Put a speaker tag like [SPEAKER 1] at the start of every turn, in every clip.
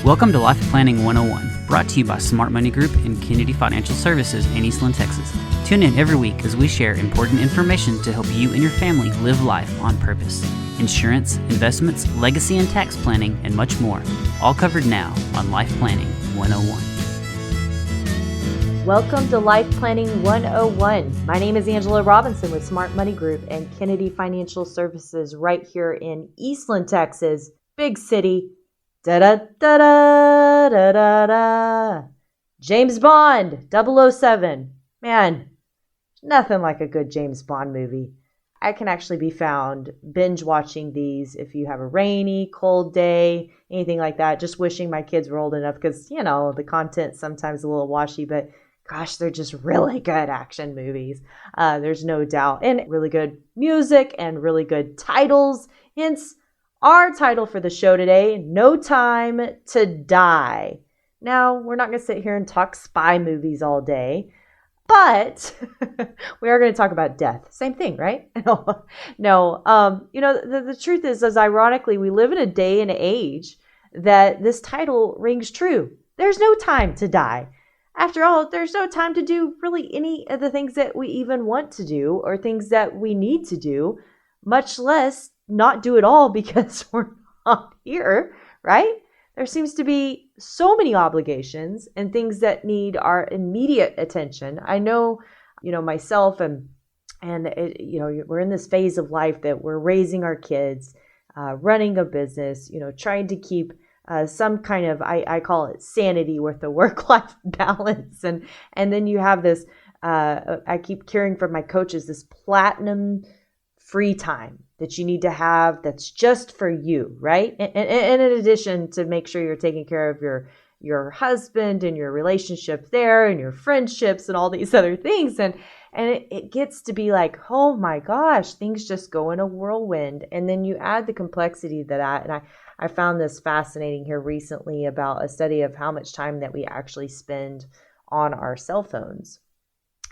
[SPEAKER 1] Welcome to Life Planning 101, brought to you by Smart Money Group and Kennedy Financial Services in Eastland, Texas. Tune in every week as we share important information to help you and your family live life on purpose. Insurance, investments, legacy and tax planning, and much more. All covered now on Life Planning 101.
[SPEAKER 2] Welcome to Life Planning 101. My name is Angela Robinson with Smart Money Group and Kennedy Financial Services right here in Eastland, Texas. Big city. Da-da-da-da-da-da-da. James Bond, 007. Man, nothing like a good James Bond movie. I can actually be found binge watching these if you have a rainy, cold day, anything like that. Just wishing my kids were old enough because, you know, the content's sometimes a little washy, but gosh, they're just really good action movies. There's no doubt. And really good music and really good titles. Hence, our title for the show today, No Time to Die. Now, we're not going to sit here and talk spy movies all day, but we are going to talk about death. Same thing, right? No. The truth is, ironically, we live in a day and age that this title rings true. There's no time to die. After all, there's no time to do really any of the things that we even want to do or things that we need to do, much less not do it all because we're not here, right? There seems to be so many obligations and things that need our immediate attention. I know, myself and we're in this phase of life that we're raising our kids, running a business, trying to keep some kind of, I call it sanity with the work-life balance. And then you have this, I keep hearing from my coaches, this platinum free time that you need to have that's just for you, right? And in addition to make sure you're taking care of your husband and your relationship there and your friendships and all these other things. And it gets to be like, oh my gosh, things just go in a whirlwind. And then you add the complexity to that. And I found this fascinating here recently about a study of how much time that we actually spend on our cell phones.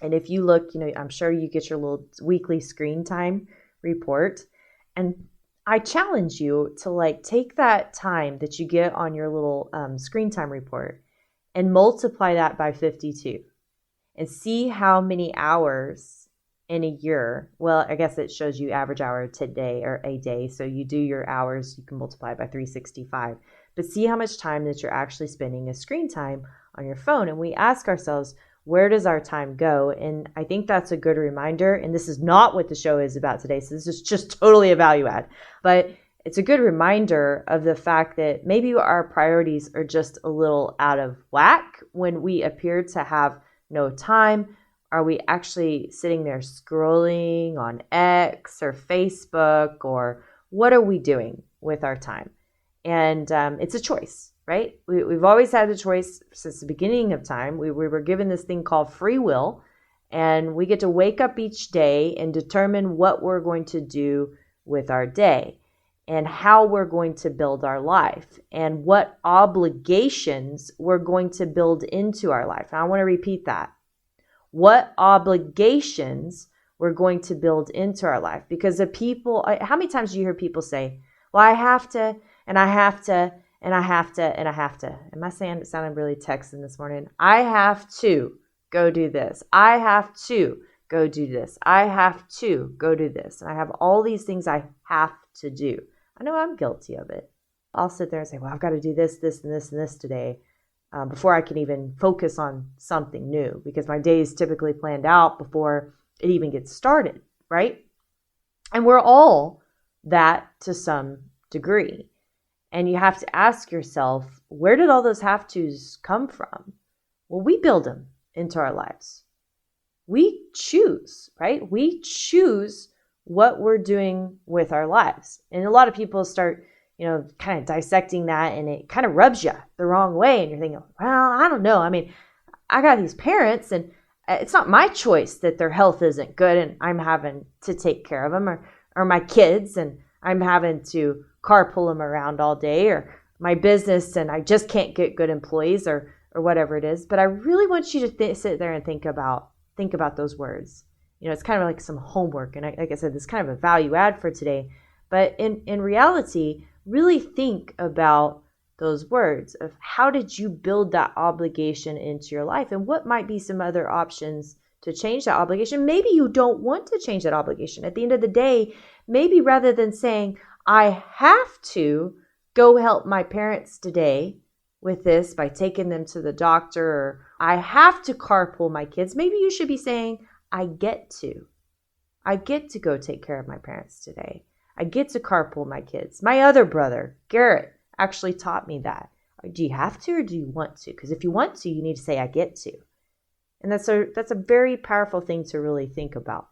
[SPEAKER 2] And if you look, I'm sure you get your little weekly screen time report. And I challenge you to take that time that you get on your little screen time report and multiply that by 52 and see how many hours in a year. Well, I guess it shows you average hour today or a day. So you do your hours, you can multiply by 365, but see how much time that you're actually spending as screen time on your phone. And we ask ourselves, where does our time go? And I think that's a good reminder. And this is not what the show is about today. So this is just totally a value add. But it's a good reminder of the fact that maybe our priorities are just a little out of whack when we appear to have no time. Are we actually sitting there scrolling on X or Facebook, or what are we doing with our time? And it's a choice. Right? We've always had the choice since the beginning of time. We were given this thing called free will, and we get to wake up each day and determine what we're going to do with our day and how we're going to build our life and what obligations we're going to build into our life. And I want to repeat that. What obligations we're going to build into our life. Because how many times do you hear people say, well, I have to, and I have to, and I have to, and I have to. Am I sounding really Texan this morning? I have to go do this. I have to go do this. I have to go do this. And I have all these things I have to do. I know I'm guilty of it. I'll sit there and say, well, I've got to do this, this, and this, and this today before I can even focus on something new, because my day is typically planned out before it even gets started, right? And we're all that to some degree. And you have to ask yourself, where did all those have tos come from? Well, we build them into our lives. We choose, right? We choose what we're doing with our lives. And a lot of people start, kind of dissecting that, and it kind of rubs you the wrong way. And you're thinking, well, I don't know. I mean, I got these parents, and it's not my choice that their health isn't good and I'm having to take care of them, or my kids, and I'm having to carpool them around all day, or my business and I just can't get good employees, or whatever it is. But I really want you to sit there and think about those words. It's kind of like some homework. And like I said, this is kind of a value add for today. But in reality, really think about those words of how did you build that obligation into your life, and what might be some other options to change that obligation. Maybe you don't want to change that obligation. At the end of the day, maybe rather than saying, I have to go help my parents today with this by taking them to the doctor, or I have to carpool my kids, maybe you should be saying, I get to. I get to go take care of my parents today. I get to carpool my kids. My other brother, Garrett, actually taught me that. Do you have to or do you want to? Because if you want to, you need to say, I get to. And that's a very powerful thing to really think about.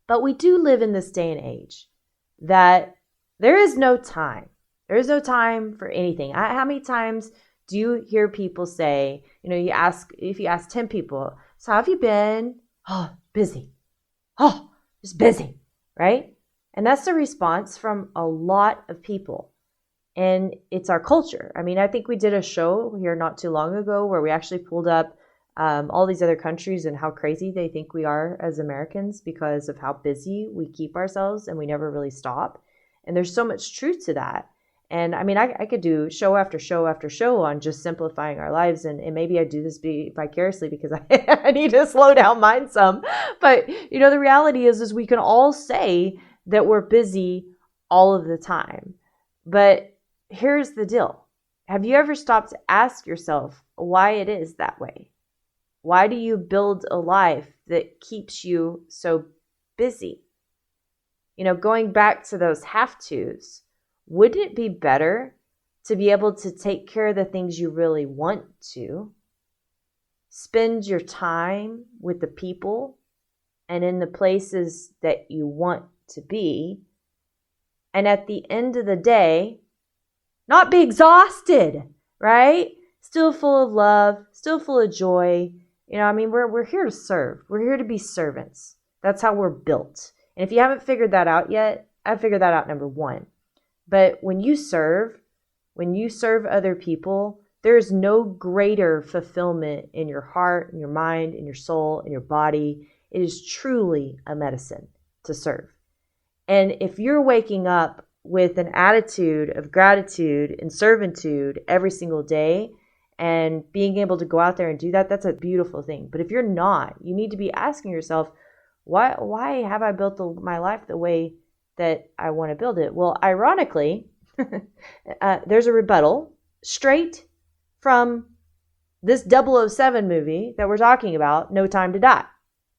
[SPEAKER 2] But we do live in this day and age that there is no time. There is no time for anything. How many times do you hear people say, if you ask 10 people, so how have you been? Oh, busy. Oh, just busy, right? And that's the response from a lot of people. And it's our culture. I mean, I think we did a show here not too long ago where we actually pulled up all these other countries and how crazy they think we are as Americans because of how busy we keep ourselves and we never really stop. And there's so much truth to that. And I mean, I could do show after show after show on just simplifying our lives. And maybe I do this vicariously because I need to slow down mine some. But, the reality is we can all say that we're busy all of the time. But here's the deal. Have you ever stopped to ask yourself why it is that way? Why do you build a life that keeps you so busy? Going back to those have-tos, wouldn't it be better to be able to take care of the things you really want to, spend your time with the people and in the places that you want to be, and at the end of the day, not be exhausted, right? Still full of love, still full of joy. We're here to serve. We're here to be servants. That's how we're built. And if you haven't figured that out yet, I figured that out, number one. But when you serve other people, there is no greater fulfillment in your heart, in your mind, in your soul, in your body. It is truly a medicine to serve. And if you're waking up with an attitude of gratitude and servitude every single day and being able to go out there and do that, that's a beautiful thing. But if you're not, you need to be asking yourself, why have I built my life the way that I want to build it? Well, ironically, there's a rebuttal straight from this 007 movie that we're talking about, No Time to Die.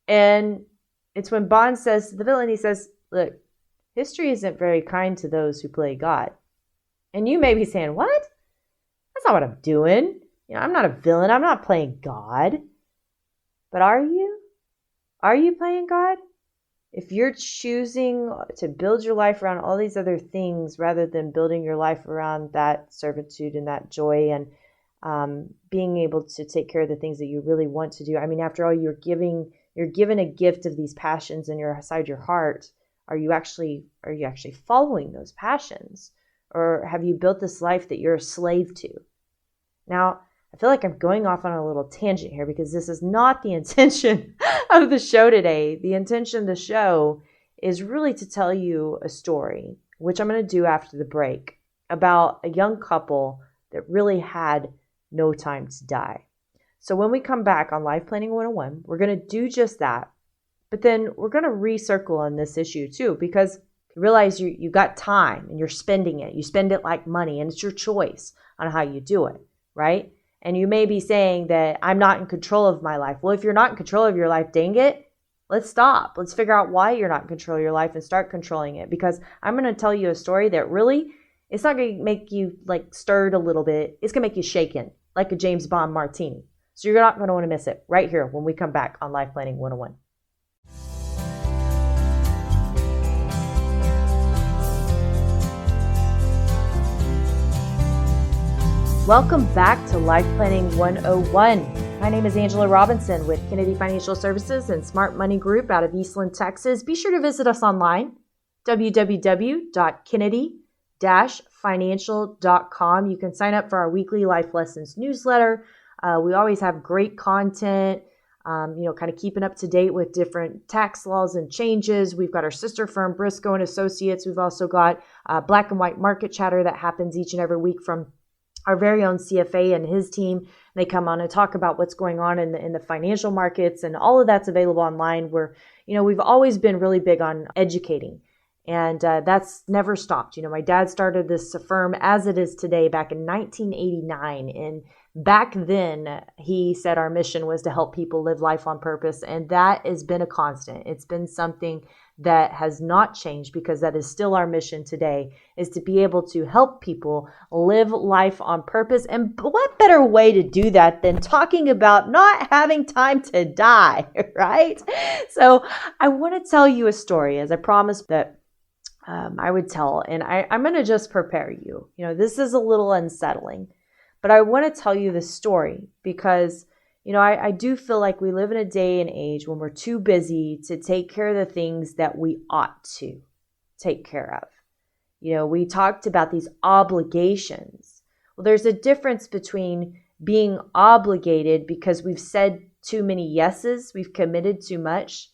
[SPEAKER 2] And it's when Bond says to the villain, he says, look, history isn't very kind to those who play God. And you may be saying, what? That's not what I'm doing. I'm not a villain. I'm not playing God. But are you? Are you playing God? If you're choosing to build your life around all these other things rather than building your life around that servitude and that joy and being able to take care of the things that you really want to do. I mean, after all, you're given a gift of these passions inside your heart. Are you actually following those passions? Or have you built this life that you're a slave to? Now, I feel like I'm going off on a little tangent here because this is not the intention of the show today. The intention of the show is really to tell you a story, which I'm going to do after the break, about a young couple that really had no time to die. So when we come back on Life Planning 101, we're going to do just that. But then we're going to recircle on this issue too, because you realize you got time and you're spending it. You spend it like money, and it's your choice on how you do it, right? And you may be saying that I'm not in control of my life. Well, if you're not in control of your life, dang it, let's stop. Let's figure out why you're not in control of your life and start controlling it. Because I'm going to tell you a story that really, it's not going to make you like stirred a little bit. It's going to make you shaken like a James Bond martini. So you're not going to want to miss it right here when we come back on Life Planning 101. Welcome back to Life Planning 101. My name is Angela Robinson with Kennedy Financial Services and Smart Money Group out of Eastland, Texas. Be sure to visit us online, www.kennedy-financial.com. You can sign up for our weekly Life Lessons newsletter. We always have great content, kind of keeping up to date with different tax laws and changes. We've got our sister firm, Briscoe & Associates. We've also got Black and White Market Chatter that happens each and every week from our very own CFA and his team. They come on and talk about what's going on in the financial markets, and all of that's available online. We've always been really big on educating, and that's never stopped. My dad started this firm as it is today back in 1989, and back then he said our mission was to help people live life on purpose, and that has been a constant. It's been something that has not changed, because that is still our mission today, is to be able to help people live life on purpose. And what better way to do that than talking about not having time to die, right? So I want to tell you a story, as I promised that I would tell, and I'm going to just prepare you. This is a little unsettling, but I want to tell you this story because I do feel like we live in a day and age when we're too busy to take care of the things that we ought to take care of. We talked about these obligations. Well, there's a difference between being obligated because we've said too many yeses, we've committed too much,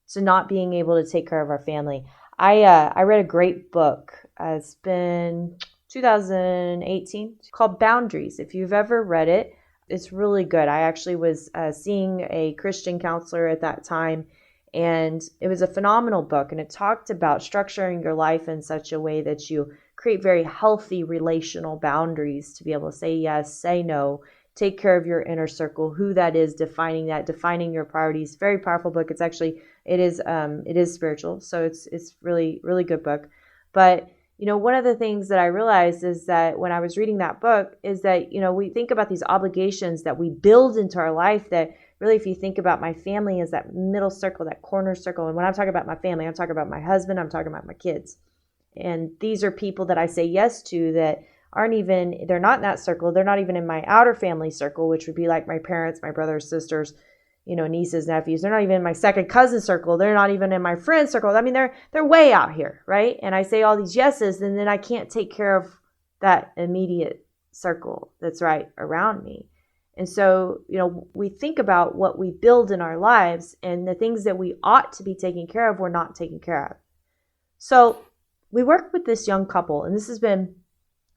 [SPEAKER 2] to not being able to take care of our family. I read a great book. It's been 2018. It's called Boundaries. If you've ever read it, it's really good. I actually was seeing a Christian counselor at that time, and it was a phenomenal book. And it talked about structuring your life in such a way that you create very healthy relational boundaries to be able to say yes, say no, take care of your inner circle, who that is, defining your priorities. Very powerful book. It is spiritual. So it's really, really good book. But one of the things that I realized is that when I was reading that book is that, we think about these obligations that we build into our life that really, if you think about my family as that middle circle, that corner circle. And when I'm talking about my family, I'm talking about my husband, I'm talking about my kids. And these are people that I say yes to that they're not in that circle. They're not even in my outer family circle, which would be like my parents, my brothers, sisters, nieces, nephews. They're not even in my second cousin circle. They're not even in my friend circle. I mean, they're way out here, right? And I say all these yeses, and then I can't take care of that immediate circle that's right around me. And so, we think about what we build in our lives, and the things that we ought to be taking care of, we're not taking care of. So we worked with this young couple, and this has been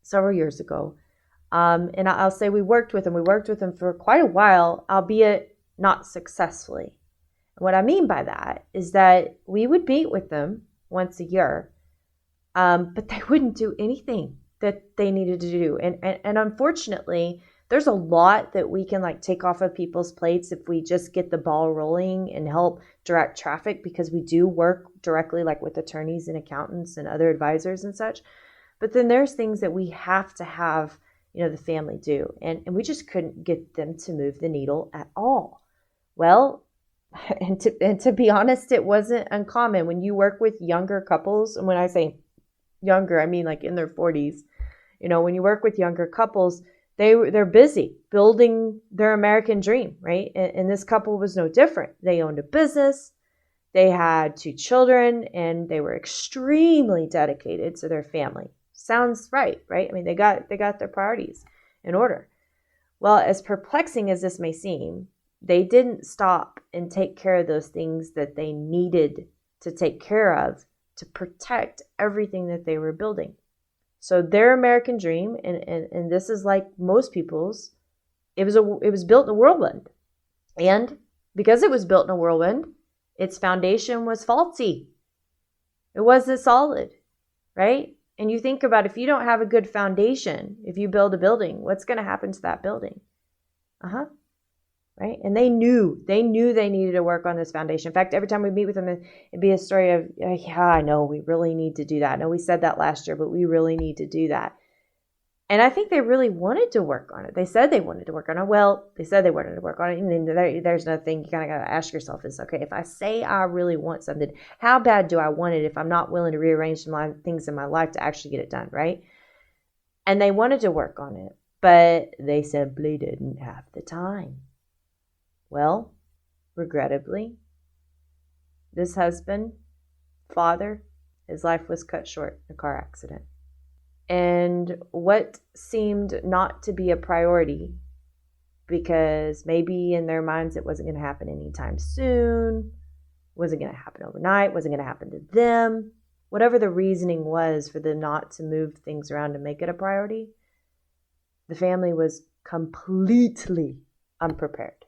[SPEAKER 2] several years ago. And I'll say we worked with them for quite a while, albeit not successfully. And what I mean by that is that we would meet with them once a year, but they wouldn't do anything that they needed to do. And unfortunately, there's a lot that we can take off of people's plates if we just get the ball rolling and help direct traffic, because we do work directly with attorneys and accountants and other advisors and such. But then there's things that we have to have, the family do. And we just couldn't get them to move the needle at all. Well, and to be honest, it wasn't uncommon when you work with younger couples. And when I say younger, I mean in their 40s. When you work with younger couples, they're busy building their American dream, right? And this couple was no different. They owned a business, they had 2 children, and they were extremely dedicated to their family. Sounds right? I mean, they got their priorities in order. Well, as perplexing as this may seem, they didn't stop and take care of those things that they needed to take care of to protect everything that they were building. So their American dream, and this is like most people's, it was built in a whirlwind. And because it was built in a whirlwind, its foundation was faulty. It wasn't solid, right? And you think about, if you don't have a good foundation, if you build a building, what's going to happen to that building? Right? And they knew they needed to work on this foundation. In fact, every time we meet with them, it'd be a story of, yeah, I know we really need to do that. I know we said that last year, but we really need to do that. And I think they really wanted to work on it. They said they wanted to work on it. Well, they said they wanted to work on it. And then there's another thing you kind of got to ask yourself is, okay, if I say I really want something, how bad do I want it if I'm not willing to rearrange some things in my life to actually get it done, right? And they wanted to work on it, but they simply didn't have the time. Well, regrettably, this husband, father, his life was cut short in a car accident. And what seemed not to be a priority, because maybe in their minds it wasn't going to happen anytime soon, wasn't going to happen overnight, wasn't going to happen to them, whatever the reasoning was for them not to move things around to make it a priority, The family was completely unprepared.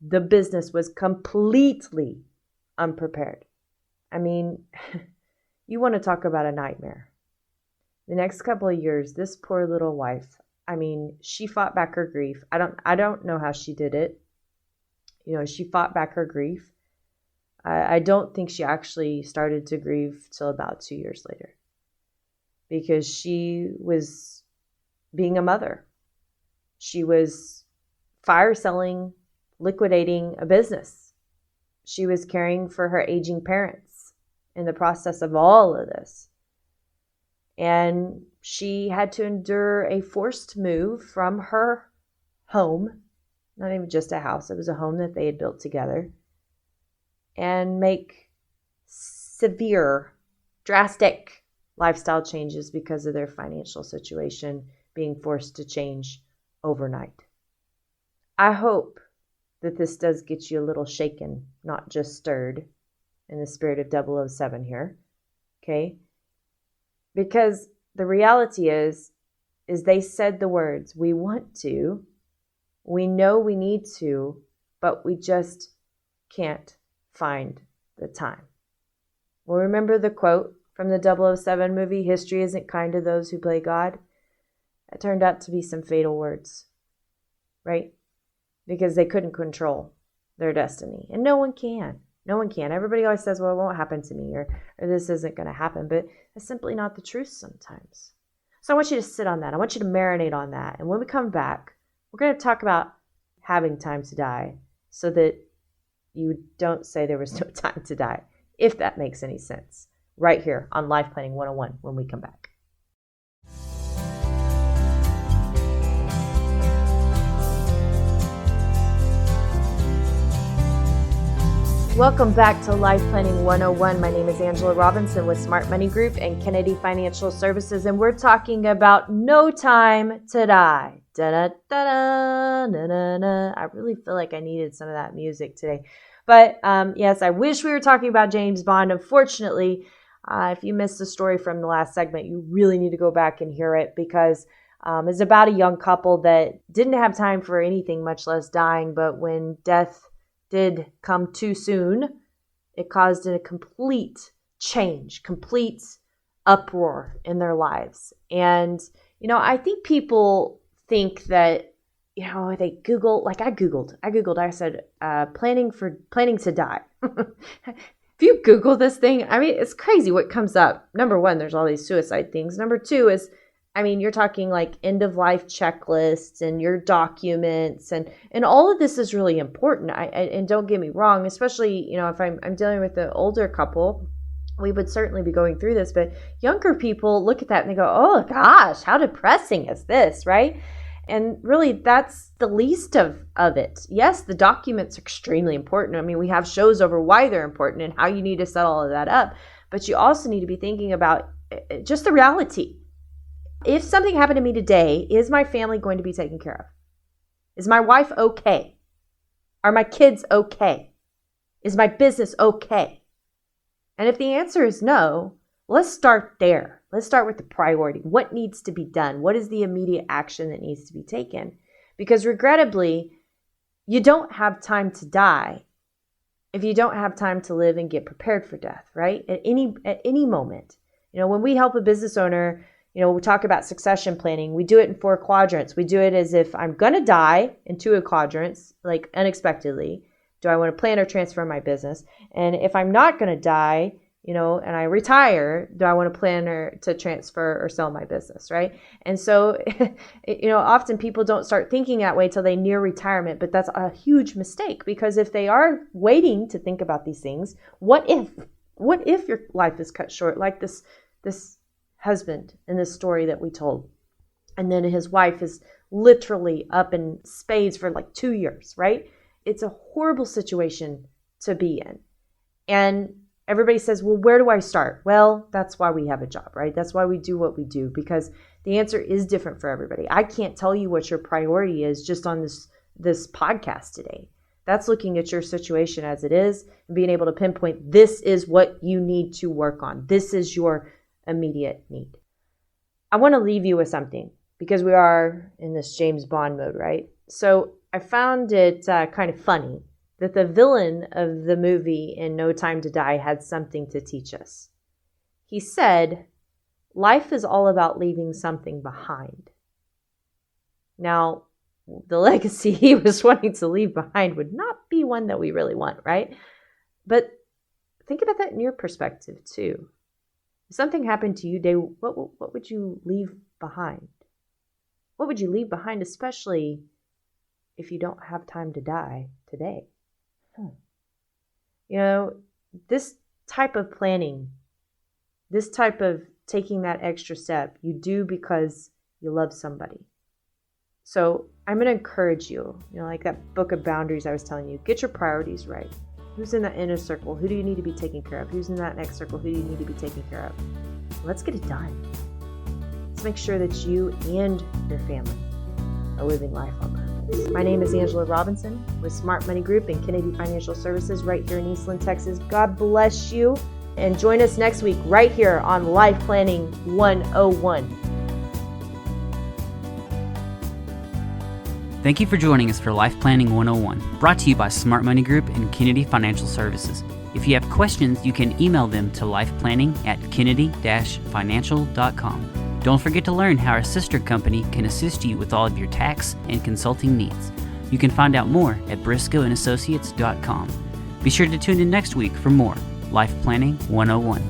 [SPEAKER 2] The business was completely unprepared. I mean, you want to talk about a nightmare. The next couple of years, this poor little wife, I mean, she fought back her grief. I don't know how she did it. She fought back her grief. I don't think she actually started to grieve till about 2 years later, because she was being a mother. She was fire selling, liquidating a business. She was caring for her aging parents in the process of all of this. And she had to endure a forced move from her home, not even just a house, it was a home that they had built together, and make severe, drastic lifestyle changes because of their financial situation being forced to change overnight. I hope that this does get you a little shaken, not just stirred, in the spirit of 007 here, okay? Because the reality is they said the words, we want to, we know we need to, but we just can't find the time. Well, remember the quote from the 007 movie, history isn't kind to those who play God? It turned out to be some fatal words, right? Because they couldn't control their destiny. And no one can. No one can. Everybody always says, well, it won't happen to me, or this isn't going to happen. But it's simply not the truth sometimes. So I want you to sit on that. I want you to marinate on that. And when we come back, we're going to talk about having time to die so that you don't say there was no time to die, if that makes any sense, right here on Life Planning 101 when we come back. Welcome back to Life Planning 101. My name is Angela Robinson with Smart Money Group and Kennedy Financial Services, and we're talking about no time to die. Da-da-da-da, da-da-da. I really feel like I needed some of that music today. But yes, I wish we were talking about James Bond. Unfortunately, if you missed the story from the last segment, you really need to go back and hear it, because it's about a young couple that didn't have time for anything, much less dying. But when death did come too soon, it caused a complete change, complete uproar in their lives. And, I think people think that, they Google, like I Googled, I said, planning to die. If you Google this thing, I mean, it's crazy what comes up. Number one, there's all these suicide things. Number two is, you're talking like end of life checklists and your documents, and all of this is really important. And don't get me wrong, especially, if I'm dealing with an older couple, we would certainly be going through this, but younger people look at that and they go, oh gosh, how depressing is this, right? And really, that's the least of it. Yes, the documents are extremely important. We have shows over why they're important and how you need to set all of that up, but you also need to be thinking about just the reality. If something happened to me today, is my family going to be taken care of? Is my wife okay? Are my kids okay? Is my business okay? And if the answer is no, let's start there. Let's start with the priority. What needs to be done? What is the immediate action that needs to be taken? Because regrettably, you don't have time to die if you don't have time to live and get prepared for death, right? At any moment. When we help a business owner, we talk about succession planning. We do it in 4 quadrants. We do it as if I'm going to die in 2 quadrants, like unexpectedly. Do I want to plan or transfer my business? And if I'm not going to die, and I retire, do I want to plan or to transfer or sell my business, right? And so, often people don't start thinking that way till they near retirement, but that's a huge mistake, because if they are waiting to think about these things, what if your life is cut short, like this husband in this story that we told, and then his wife is literally up in spades for like 2 years, right? It's a horrible situation to be in. And everybody says, well, where do I start? Well, that's why we have a job, right? That's why we do what we do, because the answer is different for everybody. I can't tell you what your priority is just on this podcast today. That's looking at your situation as it is and being able to pinpoint, this is what you need to work on. This is your immediate need. I want to leave you with something because we are in this James Bond mode, right? So I found it kind of funny that the villain of the movie in No Time to Die had something to teach us. He said, life is all about leaving something behind. Now, the legacy he was wanting to leave behind would not be one that we really want, right? But think about that in your perspective too. If something happened to you today, what would you leave behind? What would you leave behind, especially if you don't have time to die today? You know, this type of planning, this type of taking that extra step, you do because you love somebody. So I'm going to encourage you, like that book of boundaries I was telling you, get your priorities right. Who's in that inner circle? Who do you need to be taking care of? Who's in that next circle? Who do you need to be taking care of? Let's get it done. Let's make sure that you and your family are living life on purpose. My name is Angela Robinson with Smart Money Group and Kennedy Financial Services right here in Eastland, Texas. God bless you. And join us next week right here on Life Planning 101.
[SPEAKER 1] Thank you for joining us for Life Planning 101, brought to you by Smart Money Group and Kennedy Financial Services. If you have questions, you can email them to lifeplanning@kennedy-financial.com. Don't forget to learn how our sister company can assist you with all of your tax and consulting needs. You can find out more at briscoeandassociates.com. Be sure to tune in next week for more Life Planning 101.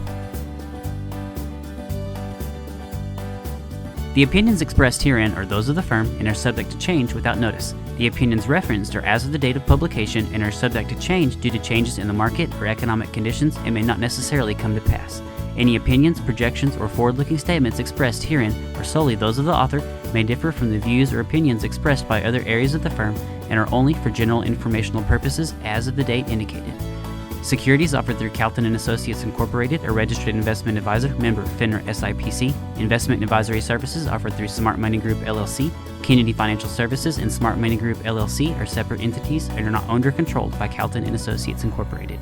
[SPEAKER 1] The opinions expressed herein are those of the firm and are subject to change without notice. The opinions referenced are as of the date of publication and are subject to change due to changes in the market or economic conditions and may not necessarily come to pass. Any opinions, projections, or forward-looking statements expressed herein are solely those of the author, may differ from the views or opinions expressed by other areas of the firm, and are only for general informational purposes as of the date indicated. Securities offered through Calton & Associates Incorporated, a registered investment advisor, member FINRA SIPC. Investment advisory services offered through Smart Money Group LLC. Kennedy Financial Services and Smart Money Group LLC are separate entities and are not owned or controlled by Calton & Associates Incorporated.